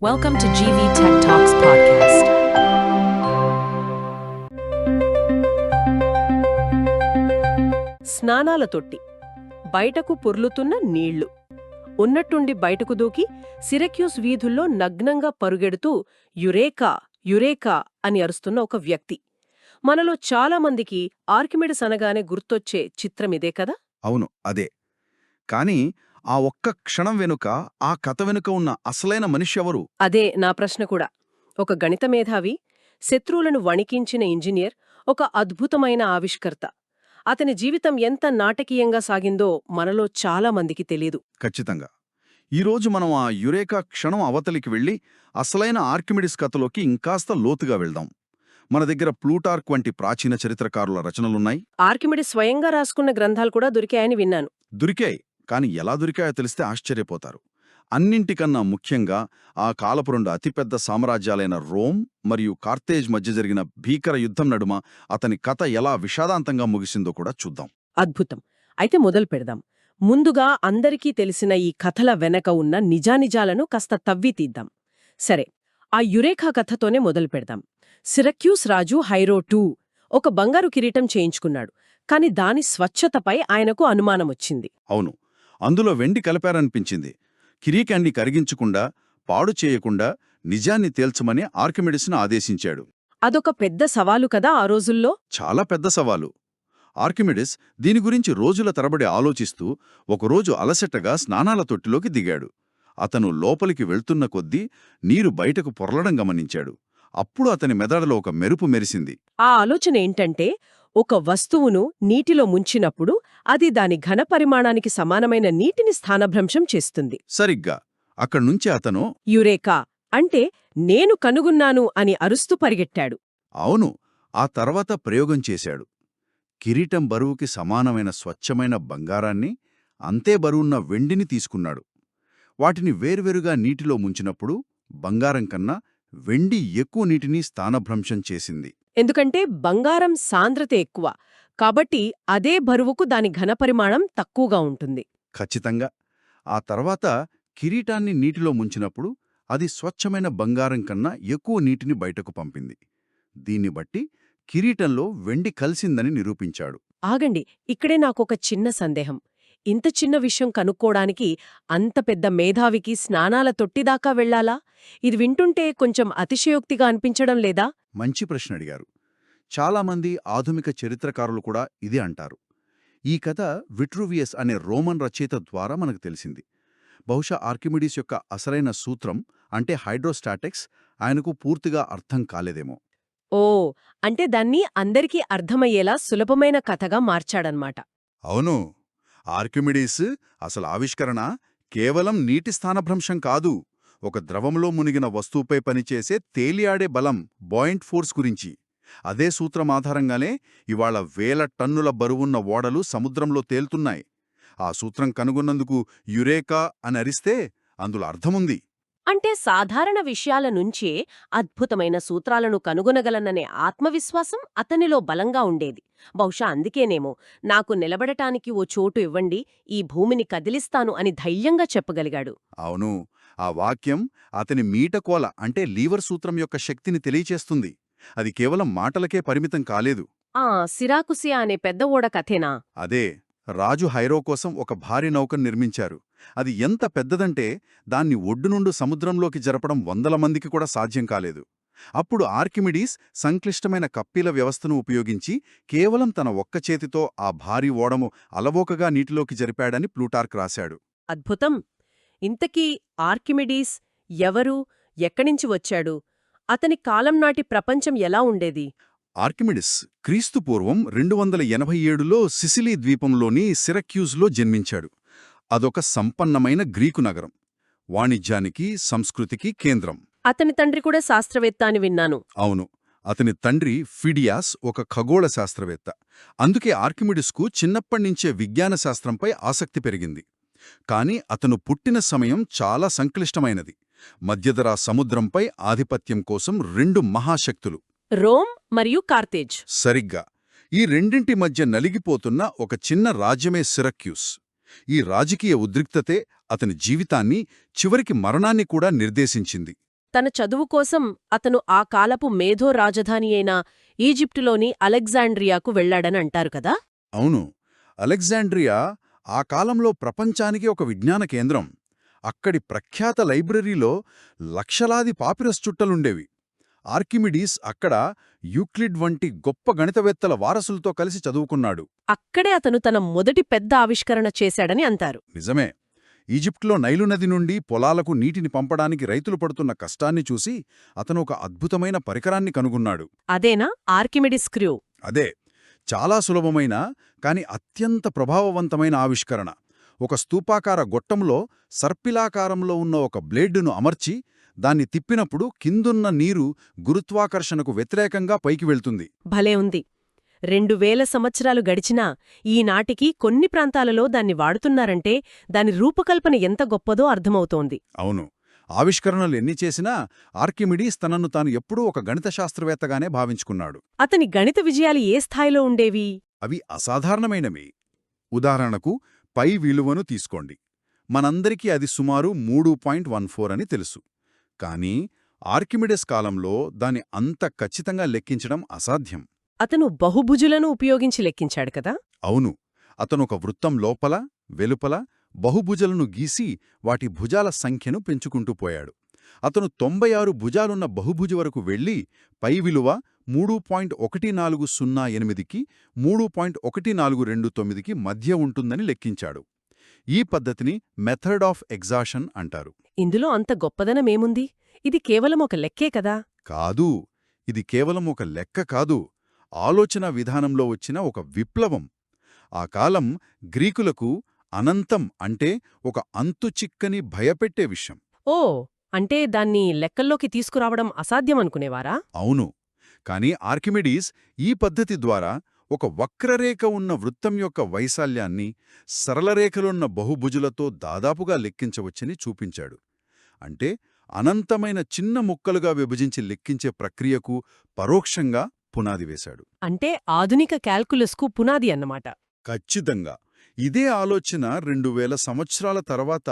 Welcome to GV Tech Talks podcast. స్నానాల తొట్టి బయటకు పొర్లుతున్న నీళ్లు ఉన్నట్టుండి బయటకు దూకి సిరక్యూస్ వీధుల్లో నగ్నంగా పరుగెడుతూ యురేకా యురేకా అని అరుస్తున్న ఒక వ్యక్తి. మనలో చాలామందికి ఆర్కిమిడిస్ అనగానే గుర్తొచ్చే చిత్రమిదే కదా. అవును, అదే. కాని ఆ ఒక్క క్షణం వెనుక, ఆ కథ వెనుక ఉన్న అసలైన మనిషి ఎవరు? అదే నా ప్రశ్న కూడా. ఒక గణిత మేధావి, శత్రువులను వణికించిన ఇంజనీర్, ఒక అద్భుతమైన ఆవిష్కర్త. అతని జీవితం ఎంత నాటకీయంగా సాగిందో మనలో చాలా మందికి తెలీదు. ఖచ్చితంగా. ఈరోజు మనం ఆ యురేకా క్షణం అవతలికి వెళ్ళి అసలైన ఆర్కిమిడిస్ కథలోకి ఇంకాస్త లోతుగా వెళ్దాం. మన దగ్గర ప్లూటార్క్ వంటి ప్రాచీన చరిత్రకారుల రచనలున్నాయి. ఆర్కిమిడిస్ స్వయంగా రాసుకున్న గ్రంథాలు కూడా దొరికాయని విన్నాను. దొరికాయి, కాని ఎలా దొరికాయో తెలిస్తే ఆశ్చర్యపోతారు. అన్నింటికన్నా ముఖ్యంగా ఆ కాలపు రెండు అతిపెద్ద సామ్రాజ్యాలైన రోమ్ మరియు కార్తేజ్ మధ్య జరిగిన భీకర యుద్ధం నడుమ అతని కథ ఎలా విషాదాంతంగా ముగిసిందో కూడా చూద్దాం. అద్భుతం. అయితే మొదలు పెడదాం. ముందుగా అందరికీ తెలిసిన ఈ కథల వెనక ఉన్న నిజానిజాలను కాస్త తవ్వి తీద్దాం. సరే, ఆ యురేఖా కథతోనే మొదలు పెడదాం. సిరక్యూస్ రాజు హైరో II ఒక బంగారు కిరీటం చేయించుకున్నాడు. కాని దాని స్వచ్ఛతపై ఆయనకు అనుమానమొచ్చింది. అవును, అందులో వెండి కలిపారనిపించింది. కిరీటాన్ని కరిగించకుండా, పాడు చేయకుండా నిజాన్ని తేల్చమని ఆర్కిమిడిస్ను ఆదేశించాడు. అదొక పెద్ద సవాలు కదా ఆ రోజుల్లో. చాలా పెద్ద సవాలు. ఆర్కిమిడిస్ దీని గురించి రోజుల తరబడి ఆలోచిస్తూ ఒకరోజు అలసటగా స్నానాల తొట్టిలోకి దిగాడు. అతను లోపలికి వెళ్తున్న కొద్దీ నీరు బయటకు పొర్లడం గమనించాడు. అప్పుడు అతని మెదడులో ఒక మెరుపు మెరిసింది. ఆ ఆలోచన ఏంటంటే, ఒక వస్తువును నీటిలో ముంచినప్పుడు అది దాని ఘనపరిమాణానికి సమానమైన నీటిని స్థానభ్రంశం చేస్తుంది. సరిగ్గా అక్కడ్నుంచి అతను యురేకా అంటే నేను కనుగొన్నాను అని అరుస్తూ పరిగెట్టాడు. అవును, ఆ తర్వాత ప్రయోగం చేశాడు. కిరీటం బరువుకి సమానమైన స్వచ్ఛమైన బంగారాన్ని, అంతే బరువున్న వెండిని తీసుకున్నాడు. వాటిని వేర్వేరుగా నీటిలో ముంచినప్పుడు బంగారం కన్నా వెండి ఎక్కువ నీటిని స్థానభ్రంశం చేసింది. ఎందుకంటే బంగారం సాంద్రత ఎక్కువ, కాబట్టి అదే బరువుకు దాని ఘనపరిమాణం తక్కువగా ఉంటుంది. ఖచ్చితంగా. ఆ తర్వాత కిరీటాన్ని నీటిలో ముంచినప్పుడు అది స్వచ్ఛమైన బంగారం కన్నా ఎక్కువ నీటిని బయటకు పంపింది. దీన్ని బట్టి కిరీటంలో వెండి కలిసిందని నిరూపించాడు. ఆగండి, ఇక్కడే నాకొక చిన్న సందేహం. ఇంత చిన్న విషయం కనుక్కోడానికి అంత పెద్ద మేధావికి స్నానాల తొట్టిదాకా వెళ్లాలా? ఇది వింటుంటే కొంచెం అతిశయోక్తిగా అనిపించడం లేదా? మంచి ప్రశ్న అడిగారు. చాలామంది ఆధునిక చరిత్రకారులు కూడా ఇదే అంటారు. ఈ కథ విట్రూవియస్ అనే రోమన్ రచయిత ద్వారా మనకు తెలిసింది. బహుశా ఆర్కిమిడీస్ యొక్క అసలైన సూత్రం అంటే హైడ్రోస్టాటిక్స్ ఆయనకు పూర్తిగా అర్థం కాలేదేమో. ఓ, అంటే దాన్ని అందరికీ అర్థమయ్యేలా సులభమైన కథగా మార్చాడన్మాట. అవును, ఆర్కిమిడీస్ అసలు ఆవిష్కరణ కేవలం నీటి స్థానభ్రంశం కాదు, ఒక ద్రవంలో మునిగిన వస్తువుపై పనిచేసే తేలియాడే బలం, బాయింట్ ఫోర్స్ గురించి. అదే సూత్రం ఆధారంగానే ఇవాళ వేల టన్నుల బరువున్న ఓడలు సముద్రంలో తేలుతున్నాయి. ఆ సూత్రం కనుగొన్నందుకు యురేకా అని అరిస్తే అందులో అర్థముంది. అంటే సాధారణ విషయాల నుంచే అద్భుతమైన సూత్రాలను కనుగొనగలననే ఆత్మవిశ్వాసం అతనిలో బలంగా ఉండేది. బహుశా అందుకేనేమో నాకు నిలబడటానికి ఓ చోటు ఇవ్వండి, ఈ భూమిని కదిలిస్తాను అని ధైర్యంగా చెప్పగలిగాడు. అవును, ఆ వాక్యం అతని మీటకోల అంటే లీవర్ సూత్రం యొక్క శక్తిని తెలియచేస్తుంది. అది కేవలం మాటలకే పరిమితం కాలేదు. సిరాకుసియా అనే పెద్ద ఓడ కథేనా? అదే. రాజు హైరో కోసం ఒక భారీ నౌకను నిర్మించారు. అది ఎంత పెద్దదంటే దాన్ని ఒడ్డు నుండి సముద్రంలోకి జరపడం వందల మందికి కూడా సాధ్యం కాలేదు. అప్పుడు ఆర్కిమిడీస్ సంక్లిష్టమైన కప్పీల వ్యవస్థను ఉపయోగించి కేవలం తన ఒక్క చేతితో ఆ భారీ ఓడము అలవోకగా నీటిలోకి జరిపాడని ప్లూటార్క్ రాశాడు. అద్భుతం. ఇంతకీ ఆర్కిమిడీస్ ఎవరు, ఎక్కడినుంచి వచ్చాడు? అతని కాలం నాటి ప్రపంచం ఎలా ఉండేది? ఆర్కిమిడిస్ క్రీస్తుపూర్వం 287లో సిసిలీ ద్వీపంలోని సిరక్యూజ్లో జన్మించాడు. అదొక సంపన్నమైన గ్రీకు నగరం, వాణిజ్యానికి, సంస్కృతికి కేంద్రం. అతని తండ్రి కూడా శాస్త్రవేత్త అని విన్నాను. అవును, అతని తండ్రి ఫిడియాస్ ఒక ఖగోళ శాస్త్రవేత్త. అందుకే ఆర్కిమిడిస్కు చిన్నప్పటినుంచే విజ్ఞాన శాస్త్రంపై ఆసక్తి పెరిగింది. కాని అతను పుట్టిన సమయం చాలా సంక్లిష్టమైనది. మధ్యధరా సముద్రంపై ఆధిపత్యం కోసం రెండు మహాశక్తులు, రోమ్ మరియు కార్తేజ్. సరిగ్గా ఈ రెండింటి మధ్య నలిగిపోతున్న ఒక చిన్న రాజ్యమే సిరక్యూస్. ఈ రాజకీయ ఉద్రిక్తతే అతని జీవితాన్ని, చివరికి మరణాన్ని కూడా నిర్దేశించింది. తన చదువు కోసం అతను ఆ కాలపు మేధో రాజధాని అయిన ఈజిప్టులోని అలెగ్జాండ్రియాకు వెళ్లాడని అంటారు కదా. అవును, అలెగ్జాండ్రియా ఆ కాలంలో ప్రపంచానికి ఒక విజ్ఞాన కేంద్రం. అక్కడి ప్రఖ్యాత లైబ్రరీలో లక్షలాది పాపిరస్ చుట్టలుండేవి. ఆర్కిమిడీస్ అక్కడ యూక్లిడ్ వంటి గొప్ప గణితవేత్తల వారసులతో కలిసి చదువుకున్నాడు. అక్కడే అతను తన మొదటి పెద్ద ఆవిష్కరణ చేశాడని అంటారు. నిజమే. ఈజిప్ట్లో నైలు నది నుండి పొలాలకు నీటిని పంపడానికి రైతులు పడుతున్న కష్టాన్ని చూసి అతను ఒక అద్భుతమైన పరికరాన్ని కనుగొన్నాడు. అదేనా ఆర్కిమిడిస్ స్క్రూ? అదే, చాలా సులభమైన కాని అత్యంత ప్రభావవంతమైన ఆవిష్కరణ. ఒక స్తూపాకార గొట్టంలో సర్పిలాకారంలో ఉన్న ఒక బ్లేడ్డును అమర్చి దాన్ని తిప్పినప్పుడు కిందున్న నీరు గురుత్వాకర్షణకు వ్యతిరేకంగా పైకి వెళ్తుంది. భలే ఉంది. 2000 సంవత్సరాలు గడిచినా ఈనాటికి కొన్ని ప్రాంతాలలో దాన్ని వాడుతున్నారంటే దాని రూపకల్పన ఎంత గొప్పదో అర్థమవుతోంది. అవును, ఆవిష్కరణలు ఎన్ని చేసినా ఆర్కిమిడీస్ తనను తాను ఎప్పుడూ ఒక గణిత శాస్త్రవేత్తగానే భావించుకున్నాడు. అతని గణిత విజయాలు ఏ స్థాయిలో ఉండేవి? అవి అసాధారణమైనవి. ఉదాహరణకు పై విలువను తీసుకోండి. మనందరికీ అది సుమారు 3.14 అని తెలుసు. కానీ ఆర్కిమిడీస్ కాలంలో దాన్ని అంత ఖచ్చితంగా లెక్కించడం అసాధ్యం. అతను బహుభుజులను ఉపయోగించి లెక్కించాడు కదా. అవును, అతనొక వృత్తం లోపల వెలుపల బహుభుజలను గీసి వాటి భుజాల సంఖ్యను పెంచుకుంటూ పోయాడు. అతను 96 భుజాలున్న బహుభుజి వరకు వెళ్లి పై విలువ 3.1408కి 3.1429కి మధ్య ఉంటుందని లెక్కించాడు. ఈ పద్ధతిని మెథడ్ ఆఫ్ ఎగ్జాషన్ అంటారు. ఇందులో అంత గొప్పదనమేముంది? ఇది కేవలం ఒక లెక్కే కదా. కాదు, ఇది కేవలం ఒక లెక్క కాదు, ఆలోచన విధానంలో వచ్చిన ఒక విప్లవం. ఆ కాలం గ్రీకులకు అనంతం అంటే ఒక అంతుచిక్కని భయపెట్టే విషయం. ఓ, అంటే దాన్ని లెక్కల్లోకి తీసుకురావడం అసాధ్యమనుకునేవారా? అవును, కాని ఆర్కిమిడీస్ ఈ పద్ధతి ద్వారా ఒక వక్రరేఖ ఉన్న వృత్తం యొక్క వైశాల్యాన్ని సరళరేఖలున్న బహుభుజులతో దాదాపుగా లెక్కించవచ్చని చూపించాడు. అంటే అనంతమైన చిన్న ముక్కలుగా విభజించి లెక్కించే ప్రక్రియకు పరోక్షంగా పునాది వేశాడు. అంటే ఆధునిక క్యాల్కులస్కు పునాది అన్నమాట. ఖచ్చితంగా. ఇదే ఆలోచన 2000 సంవత్సరాల తర్వాత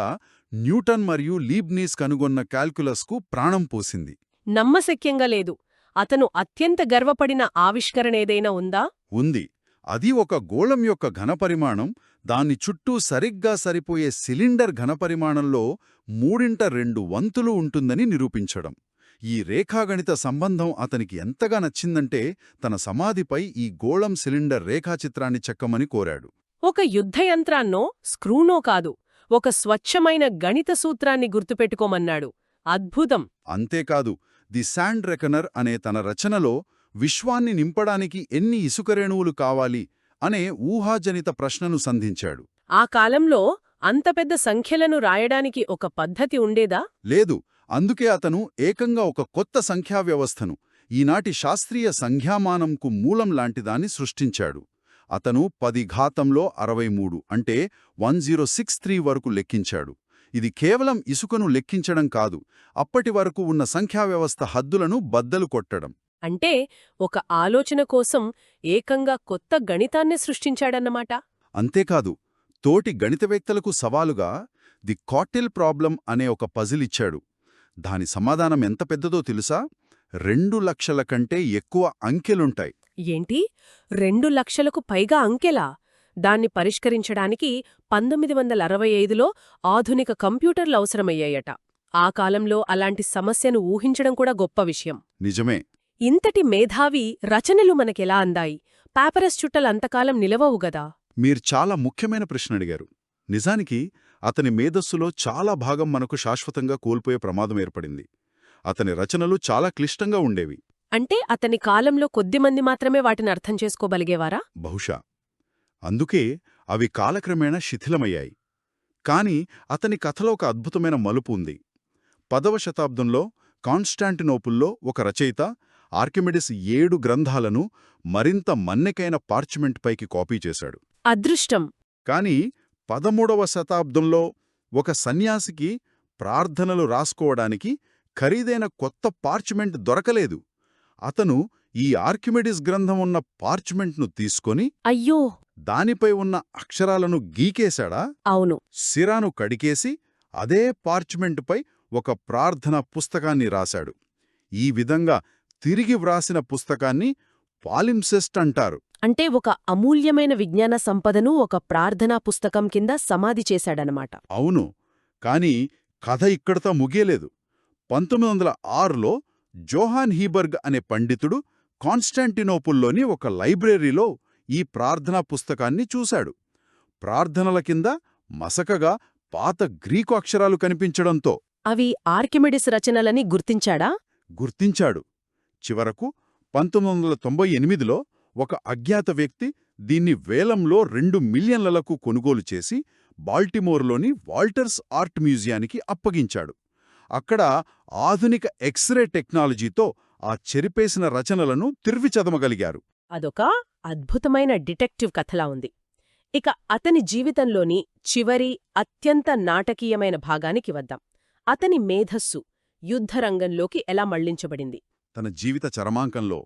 న్యూటన్ మరియు లీబ్నీస్ కనుగొన్న క్యాల్కులస్కు ప్రాణం పోసింది. నమ్మశక్యంగా లేదు. అతను అత్యంత గర్వపడిన ఆవిష్కరణేదైనా ఉందా? ఉంది. అది ఒక గోళం యొక్క ఘనపరిమాణం దాని చుట్టూ సరిగ్గా సరిపోయే సిలిండర్ ఘనపరిమాణంలో 3/2 వంతులు ఉంటుందని నిరూపించడం. ఈ రేఖాగణిత సంబంధం అతనికి ఎంతగా నచ్చిందంటే తన సమాధిపై ఈ గోళం సిలిండర్ రేఖాచిత్రాన్ని చెక్కమని కోరాడు. ఒక యుద్ధయంత్రాన్నో స్క్రూనో కాదు, ఒక స్వచ్ఛమైన గణిత సూత్రాన్ని గుర్తుపెట్టుకోమన్నాడు. అద్భుతం. అంతేకాదు, ది శాండ్ రెకనర్ అనే తన రచనలో విశ్వాన్ని నింపడానికి ఎన్ని ఇసుకరేణువులు కావాలి అనే ఊహాజనిత ప్రశ్నను సంధించాడు. ఆ కాలంలో అంత పెద్ద సంఖ్యలను రాయడానికి ఒక పద్ధతి ఉండేదా? లేదు. అందుకే అతను ఏకంగా ఒక కొత్త సంఖ్యా వ్యవస్థను, ఈనాటి శాస్త్రీయ సంఖ్యామానంకు మూలం లాంటిదాన్ని సృష్టించాడు. అతను 10⁻63 అంటే 1063 వరకు లెక్కించాడు. ఇది కేవలం ఇసుకను లెక్కించడం కాదు, అప్పటి వరకు ఉన్న సంఖ్యావ్యవస్థ హద్దులను బద్దలు కొట్టడం. అంటే ఒక ఆలోచన కోసం ఏకంగా కొత్త గణితాన్నే సృష్టించాడన్నమాట. అంతేకాదు, తోటి గణితవేత్తలకు సవాలుగా ది కాటిల్ ప్రాబ్లం అనే ఒక పజిల్ ఇచ్చాడు. దాని సమాధానం ఎంత పెద్దదో తెలుసా? 2 లక్షల కంటే ఎక్కువ అంకెలుంటాయి. ఏంటి? 2 లక్షలకు పైగా అంకెలా? దాన్ని పరిష్కరించడానికి 1965లో ఆధునిక కంప్యూటర్లు అవసరమయ్యాయట. ఆ కాలంలో అలాంటి సమస్యను ఊహించడం కూడా గొప్ప విషయం. నిజమే. ఇంతటి మేధావి రచనలు మనకెలా అందాయి? పాపరస్ చుట్టలంతకాలం నిలవవు గదా. మీరు చాలా ముఖ్యమైన ప్రశ్న అడిగారు. నిజానికి అతని మేధస్సులో చాలా భాగం మనకు శాశ్వతంగా కోల్పోయే ప్రమాదం ఏర్పడింది. అతని రచనలు చాలా క్లిష్టంగా ఉండేవి. అంటే అతని కాలంలో కొద్దిమంది మాత్రమే వాటిని అర్థం చేసుకోగలిగేవారా? బహుశా. అందుకే అవి కాలక్రమేణా శిథిలమయ్యాయి. కాని అతని కథలో ఒక అద్భుతమైన మలుపు ఉంది. 10వ శతాబ్దంలో కాన్స్టాంటినోపుల్లో ఒక రచయిత ఆర్కిమిడిస్ 7 గ్రంథాలను మరింత మన్నికైన పార్చ్మెంట్ పైకి కాపీ చేశాడు. అదృష్టం. కాని 13వ శతాబ్దంలో ఒక సన్యాసికి ప్రార్థనలు రాసుకోవడానికి ఖరీదైన కొత్త పార్చ్మెంట్ దొరకలేదు. అతను ఈ ఆర్కిమిడిస్ గ్రంథం ఉన్న పార్చ్మెంట్ను తీసుకొని అయ్యో, దానిపై ఉన్న అక్షరాలను గీకేశాడా? అవును. సిరాను కడికేసి అదే పార్చ్మెంటుపై ఒక ప్రార్థన పుస్తకాన్ని రాశాడు. ఈ విధంగా తిరిగి వ్రాసిన పుస్తకాన్ని పాలింసెస్ట్ అంటారు. అంటే ఒక అమూల్యమైన విజ్ఞాన సంపదను ఒక ప్రార్థనా పుస్తకం కింద సమాధి చేశాడనమాట. అవును, కాని కథ ఇక్కడతో ముగియలేదు. 1906లో జోహాన్ హీబర్గ్ అనే పండితుడు కాన్స్టాంటినోపుల్లోని ఒక లైబ్రరీలో ఈ ప్రార్థనా పుస్తకాన్ని చూశాడు. ప్రార్థనల కింద మసకగా పాత గ్రీకు అక్షరాలు కనిపించడంతో అవి ఆర్కిమిడిస్ రచనలని గుర్తించాడా? గుర్తించాడు. చివరకు 1998లో ఒక అజ్ఞాత వ్యక్తి దీన్ని వేలంలో 2 మిలియన్లకు కొనుగోలు చేసి బాల్టిమోర్లోని వాల్టర్స్ ఆర్ట్ మ్యూజియానికి అప్పగించాడు. అక్కడ ఆధునిక ఎక్స్రే టెక్నాలజీతో ఆ చెరిపేసిన రచనలను తిరిగి చదవగలిగారు. అదొక అద్భుతమైన డిటెక్టివ్ కథలా ఉంది. ఇక అతని జీవితంలోని చివరి అత్యంత నాటకీయమైన భాగానికి వద్దాం. అతని మేధస్సు యుద్ధరంగంలోకి ఎలా మళ్లించబడింది? తన జీవిత చరమాంకంలో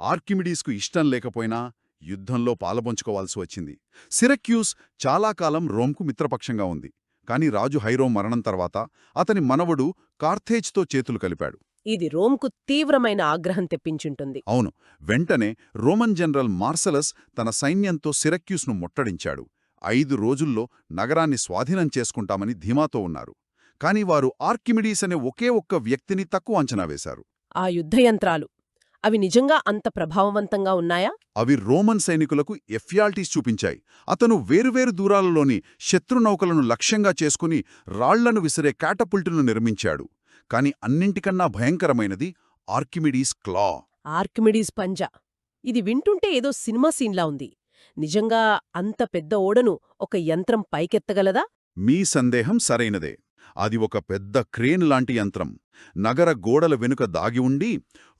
ఆర్కిమిడీస్కు ఇష్టం లేకపోయినా యుద్ధంలో పాలపంచుకోవాల్సి వచ్చింది. సిరక్యూస్ చాలా కాలం రోమ్కు మిత్రపక్షంగా ఉంది. కాని రాజు హైరోం మరణం తర్వాత అతని మనవడు కార్థేజ్తో చేతులు కలిపాడు. ఇది రోమ్కు తీవ్రమైన ఆగ్రహం తెప్పించుంటుంది. అవును, వెంటనే రోమన్ జనరల్ మార్సలస్ తన సైన్యంతో సిరక్యూస్ను ముట్టడించాడు. 5 రోజుల్లో నగరాన్ని స్వాధీనం చేసుకుంటామని ధీమాతో ఉన్నారు. కాని వారు ఆర్కిమిడీస్ అనే ఒకే ఒక్క వ్యక్తిని తక్కువ అంచనా వేశారు. ఆ యుద్ధయంత్రాలు అవి నిజంగా అంత ప్రభావవంతంగా ఉన్నాయా? అవి రోమన్ సైనికులకు ఎఫ్యాల్టీస్ చూపించాయి. అతను వేరువేరు దూరాలలోని శత్రునౌకలను లక్ష్యంగా చేసుకుని రాళ్లను విసిరే క్యాటపుల్టును నిర్మించాడు. కాని అన్నింటికన్నా భయంకరమైనది ఆర్కిమిడీస్ క్లా. ఆర్కిమిడీస్ పంజా. ఇది వింటుంటే ఏదో సినిమా సీన్లా ఉంది. నిజంగా అంత పెద్ద ఓడను ఒక యంత్రం పైకెత్తగలదా? మీ సందేహం సరైనదే. అది ఒక పెద్ద క్రేన్ లాంటి యంత్రం. నగర గోడల వెనుక దాగి ఉండి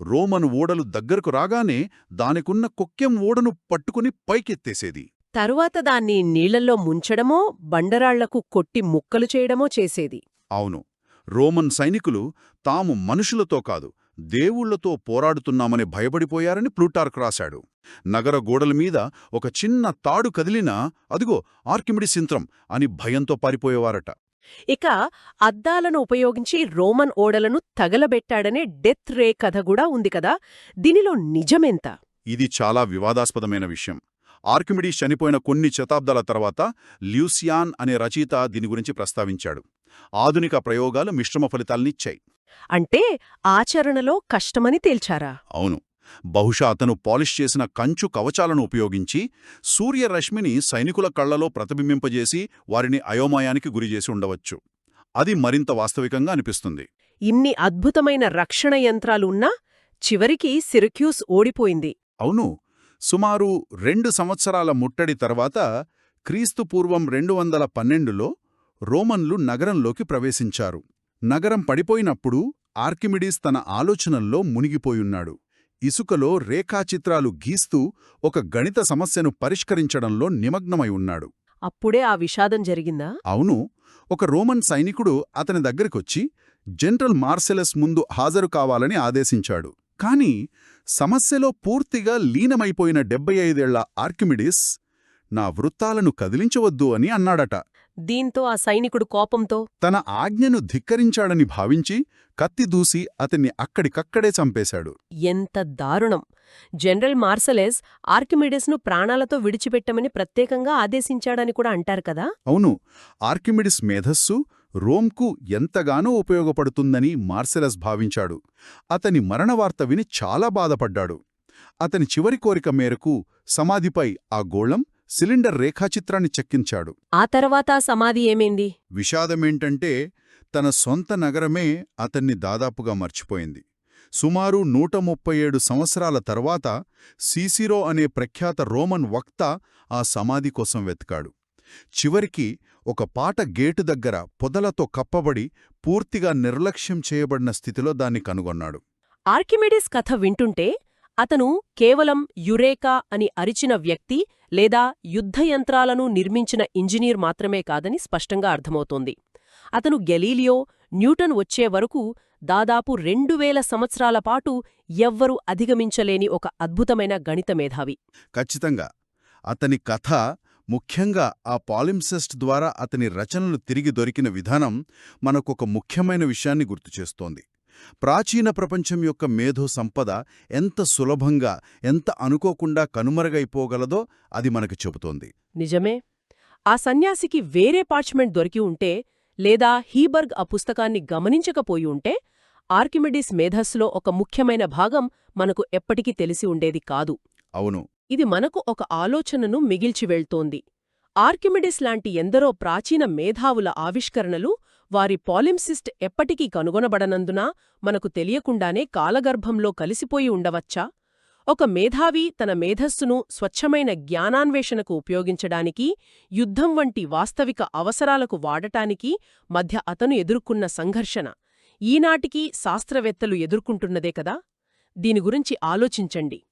రోమన్ ఓడలు దగ్గరకు రాగానే దానికున్న కొక్కెం ఓడను పట్టుకుని పైకెత్తేసేది. తరువాత దాన్ని నీళ్లలో ముంచడమో బండరాళ్లకు కొట్టి ముక్కలు చేయడమో చేసేది. అవును, రోమన్ సైనికులు తాము మనుషులతో కాదు దేవుళ్లతో పోరాడుతున్నామని భయపడిపోయారని ప్లూటార్క్ రాశాడు. నగర గోడలమీద ఒక చిన్న తాడు కదిలినా అదిగో ఆర్కిమిడీస్ యంత్రం అని భయంతో పారిపోయేవారట. ఇక అద్దాలను ఉపయోగించి రోమన్ ఓడలను తగలబెట్టాడనే డెత్ రే కథ కూడా ఉంది కదా, దీనిలో నిజమెంత? ఇది చాలా వివాదాస్పదమైన విషయం. ఆర్కిమిడీస్ చనిపోయిన కొన్ని శతాబ్దాల తర్వాత ల్యూసియాన్ అనే రచయిత దీని గురించి ప్రస్తావించాడు. ఆధునిక ప్రయోగాలు మిశ్రమ ఫలితాలనిచ్చాయి. అంటే ఆచరణలో కష్టమని తేల్చారా? అవును, బహుశా అతను పాలిష్ చేసిన కంచు కవచాలను ఉపయోగించి సూర్యరశ్మిని సైనికుల కళ్లలో ప్రతిబింబింపజేసి వారిని అయోమయానికి గురిచేసి ఉండవచ్చు. అది మరింత వాస్తవికంగా అనిపిస్తుంది. ఇన్ని అద్భుతమైన రక్షణ యంత్రాలున్నా చివరికి సిరక్యూస్ ఓడిపోయింది. అవును, సుమారు 2 సంవత్సరాల ముట్టడి తర్వాత క్రీస్తుపూర్వం 212లో రోమన్లు నగరంలోకి ప్రవేశించారు. నగరం పడిపోయినప్పుడు ఆర్కిమిడీస్ తన ఆలోచనల్లో మునిగిపోయున్నాడు. ఇసుకలో రేఖాచిత్రాలు గీస్తూ ఒక గణిత సమస్యను పరిష్కరించడంలో నిమగ్నమై ఉన్నాడు. అప్పుడే ఆ విషాదం జరిగిందా? అవును, ఒక రోమన్ సైనికుడు అతని దగ్గరికొచ్చి జనరల్ మార్సెలస్ ముందు హాజరు కావాలని ఆదేశించాడు. కాని సమస్యలో పూర్తిగా లీనమైపోయిన 75 ఏళ్ల ఆర్కిమిడీస్ నా వృత్తాలను కదిలించవద్దు అని అన్నాడట. దీంతో ఆ సైనికుడు కోపంతో తన ఆజ్ఞను ధిక్కరించాడని భావించి కత్తి దూసి అతన్ని అక్కడికక్కడే చంపేశాడు. ఎంత దారుణం! జనరల్ మార్సలెస్ ఆర్కిమిడీస్ను ప్రాణాలతో విడిచిపెట్టమని ప్రత్యేకంగా ఆదేశించాడని కూడా అంటారు కదా? అవును, ఆర్కిమిడీస్ మేధస్సు రోమ్కు ఎంతగానో ఉపయోగపడుతుందని మార్సెలస్ భావించాడు. అతని మరణవార్త విని చాలా బాధపడ్డాడు. అతని చివరి కోరిక మేరకు సమాధిపై ఆ గోళం సిలిండర్ రేఖాచిత్రాన్ని చెక్కించాడు. ఆ తర్వాత సమాధి ఏమైంది? విషాదమేంటంటే తన సొంత నగరమే అతన్ని దాదాపుగా మర్చిపోయింది. సుమారు 137 సంవత్సరాల తర్వాత సీసిరో అనే ప్రఖ్యాత రోమన్ వక్త ఆ సమాధి కోసం వెతికాడు. చివరికి ఒక పాట గేటు దగ్గర పొదలతో కప్పబడి పూర్తిగా నిర్లక్ష్యం చేయబడిన స్థితిలో దాన్ని కనుగొన్నాడు. ఆర్కిమిడీస్ కథ వింటుంటే అతను కేవలం యురేకా అని అరిచిన వ్యక్తి లేదా యుద్ధయంత్రాలను నిర్మించిన ఇంజనీర్ మాత్రమే కాదని స్పష్టంగా అర్థమవుతోంది. అతను గెలీలియో, న్యూటన్ వచ్చే వరకు దాదాపు 2000 సంవత్సరాల పాటు ఎవ్వరూ అధిగమించలేని ఒక అద్భుతమైన గణిత మేధావి. ఖచ్చితంగా అతని కథ ముఖ్యంగా ఆ పాలింసెస్ట్ ద్వారా అతని రచనలు తిరిగి దొరికిన విధానం మనకొక ముఖ్యమైన విషయాన్ని గుర్తుచేస్తోంది. ప్రాచీన ప్రపంచం యొక్క మేధో సంపద ఎంత సులభంగా, ఎంత అనుకోకుండా కనుమరుగైపోగలదో అది మనకు చెబుతోంది. నిజమే. ఆ సన్యాసికి వేరే పార్చ్మెంట్ దొరికి ఉంటే, లేదా హీబర్గ్ ఆ పుస్తకాన్ని గమనించకపోయి ఉంటే, ఆర్కిమిడీస్ మేధస్సులో ఒక ముఖ్యమైన భాగం మనకు ఎప్పటికీ తెలిసి ఉండేది కాదు. అవును. ఇది మనకు ఒక ఆలోచనను మిగిల్చి వెళ్తోంది. ఆర్కిమిడిస్ లాంటి ఎందరో ప్రాచీన మేధావుల ఆవిష్కరణలు వారి పాలింసిస్ట్ ఎప్పటికీ కనుగొనబడనందున మనకు తెలియకుండానే కాలగర్భంలో కలిసిపోయి ఉండవచ్చా? ఒక మేధావి తన మేధస్సును స్వచ్ఛమైన జ్ఞానాన్వేషణకు ఉపయోగించడానికి, యుద్ధం వంటి వాస్తవిక అవసరాలకు వాడటానికి మధ్య అతను ఎదుర్కొన్న సంఘర్షణ ఈనాటికీ శాస్త్రవేత్తలు ఎదుర్కొంటున్నదే కదా. దీని గురించి ఆలోచించండి.